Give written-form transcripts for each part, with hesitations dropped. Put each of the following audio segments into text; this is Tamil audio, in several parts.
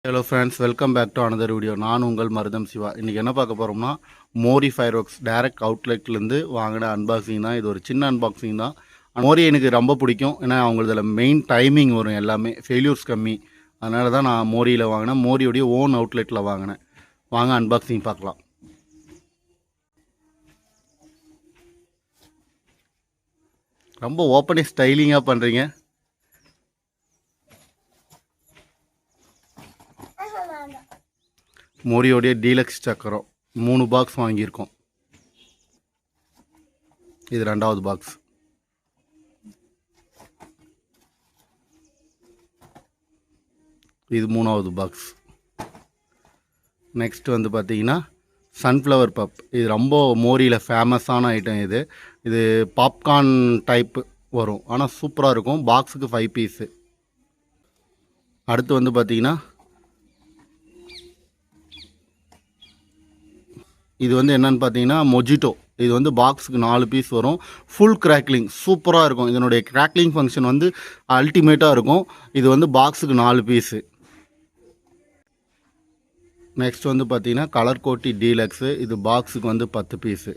Hello friends, welcome back to another video. நான் உங்கள் மருதம் சிவா. இன்றைக்கி என்ன பார்க்க போகிறோம்னா, மோரி ஃபயர் ஒர்க்ஸ் டைரக்ட் அவுட்லெட்லேருந்து வாங்கின அன்பாக்சிங் தான். இது ஒரு சின்ன அன்பாக்சிங் தான். மோரி எனக்கு ரொம்ப பிடிக்கும். ஏன்னா அவங்களதில் மெயின் டைமிங் வரும், எல்லாமே ஃபெயில்யூர்ஸ் கம்மி. அதனால தான் நான் மோரியில் வாங்கினேன். மோரியோடைய ஓன் அவுட்லெட்டில் வாங்கினேன். வாங்க அன்பாக்சிங் பார்க்கலாம். ரொம்ப ஓப்பனே ஸ்டைலிங்காக பண்ணுறீங்க. மோரியோடைய டீலக்ஸ் சக்கரம் 3 பாக்ஸ் வாங்கியிருக்கோம். இது 2வது பாக்ஸ். இது 3வது பாக்ஸ். நெக்ஸ்ட் வந்து பார்த்தீங்கன்னா சன்ஃப்ளவர் பப். இது ரொம்ப மோரியில் ஃபேமஸான ஐட்டம். இது பாப்கார்ன் டைப் வரும், ஆனால் சூப்பராக இருக்கும். பாக்ஸுக்கு 5 பீஸு. அடுத்து வந்து பார்த்தீங்கன்னா இது வந்து என்னென்னு பார்த்தீங்கன்னா மொஜிட்டோ. இது வந்து பாக்ஸுக்கு 4 பீஸ் வரும். ஃபுல் கிராக்லிங் சூப்பராக இருக்கும். இதனுடைய கிராக்லிங் ஃபங்க்ஷன் வந்து அல்டிமேட்டாக இருக்கும். இது வந்து பாக்ஸுக்கு 4 பீஸு. நெக்ஸ்ட் வந்து பார்த்தீங்கன்னா கலர் கோட்டி டீலக்ஸு. இது பாக்ஸுக்கு வந்து 10 பீஸு.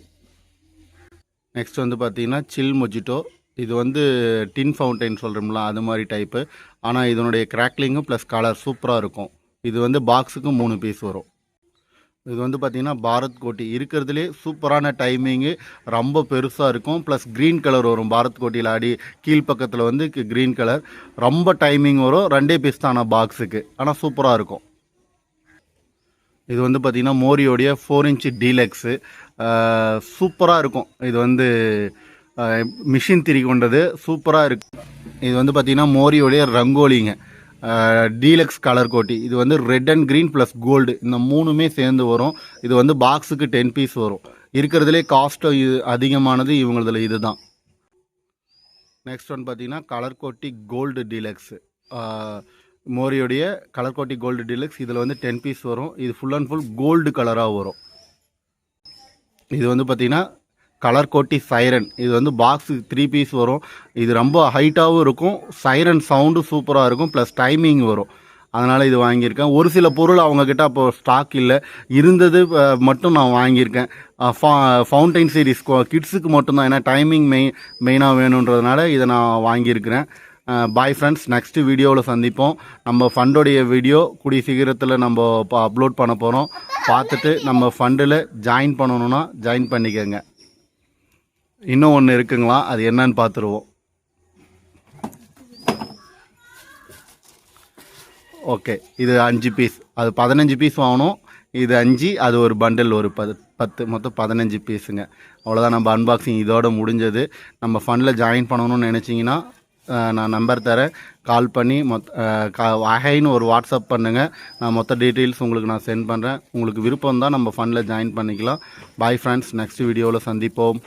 நெக்ஸ்ட் வந்து பார்த்தீங்கன்னா சில் மொஜிட்டோ. இது வந்து டின் ஃபவுண்டைன் சொல்கிறோம்ல, அது மாதிரி டைப்பு. ஆனால் இதனுடைய கிராக்லிங்கும் ப்ளஸ் கலர் சூப்பராக இருக்கும். இது வந்து பாக்ஸுக்கு 3 பீஸ் வரும். இது வந்து பார்த்திங்கன்னா பாரத் கோட்டி இருக்கிறதுலே சூப்பரான டைமிங்கு. ரொம்ப பெருசாக இருக்கும். ப்ளஸ் க்ரீன் கலர் வரும். பாரத் கோட்டியில் அடி கீழ்ப்பக்கத்தில் வந்து க்ரீன் கலர். ரொம்ப டைமிங் வரும். 2 பீஸ் தான் பாக்ஸுக்கு, ஆனால் சூப்பராக இருக்கும். இது வந்து பார்த்திங்கன்னா மோரியோடைய 4 இன்ச் டீலக்ஸு. சூப்பராக இருக்கும். இது வந்து மிஷின் திரி கொண்டது, சூப்பராக இருக்குது. இது வந்து பார்த்திங்கன்னா மோரியோடைய ரங்கோலிங்க. டீலக்ஸ் கலர் கோட்டி. இது வந்து red and green plus gold, இந்த 3மே சேர்ந்து வரும். இது வந்து பாக்ஸுக்கு 10 பீஸ் வரும். இருக்கிறதுலே காஸ்ட்டும் இது அதிகமானது இவங்களதில் இது தான். நெக்ஸ்ட் ஒன் பார்த்தீங்கன்னா கலர் கோட்டி கோல்டு டீலக்ஸு. மோரியோடைய கலர் கோட்டி கோல்டு டீலக்ஸ். இதில் வந்து 10 பீஸ் வரும். இது ஃபுல் அண்ட் ஃபுல் கோல்டு கலராக வரும். இது வந்து பார்த்திங்கன்னா கலர் கோட்டி சைரன். இது வந்து பாக்ஸுக்கு 3 பீஸ் வரும். இது ரொம்ப ஹைட்டாகவும் இருக்கும். சைரன் சவுண்டு சூப்பராக இருக்கும். ப்ளஸ் டைமிங் வரும். அதனால் இது வாங்கியிருக்கேன். ஒரு சில பொருள் அவங்கக்கிட்ட அப்போ ஸ்டாக் இல்லை, இருந்தது மட்டும் நான் வாங்கியிருக்கேன். ஃபவுண்டைன் சீரீஸ் கிட்ஸுக்கு மட்டும்தான், ஏன்னா டைமிங் மெயினாக வேணுன்றதுனால இதை நான் வாங்கியிருக்கிறேன். பாய் ஃப்ரெண்ட்ஸ், நெக்ஸ்ட் வீடியோவில் சந்திப்போம். நம்ம ஃபண்டோடைய வீடியோ கூடிய சீக்கிரத்தில் நம்ம அப்லோட் பண்ண போகிறோம். பார்த்துட்டு நம்ம ஃபண்டில் ஜாயின் பண்ணணுன்னா ஜாயின் பண்ணிக்கோங்க. இன்னும் ஒன்று இருக்குங்களா, அது என்னன்னு பார்த்துருவோம். ஓகே, இது 5 பீஸ். அது 15 பீஸ் வாங்கணும். இது 5, அது ஒரு பண்டில் ஒரு 10, மொத்தம் 15 பீஸுங்க. அவ்வளோதான், நம்ம அன்பாக்சிங் இதோட முடிஞ்சது. நம்ம ஃபண்டில் ஜாயின் பண்ணணும்னு நினச்சிங்கன்னா நான் நம்பர் தரேன். கால் பண்ணி அகைன்னு ஒரு வாட்ஸ்அப் பண்ணுங்கள். நான் மொத்த டீட்டெயில்ஸ் உங்களுக்கு நான் சென்ட் பண்ணுறேன். உங்களுக்கு விருப்பம் தான் நம்ம ஃபண்டில் ஜாயின் பண்ணிக்கலாம். பாய் ஃப்ரெண்ட்ஸ், நெக்ஸ்ட் வீடியோவில் சந்திப்போம்.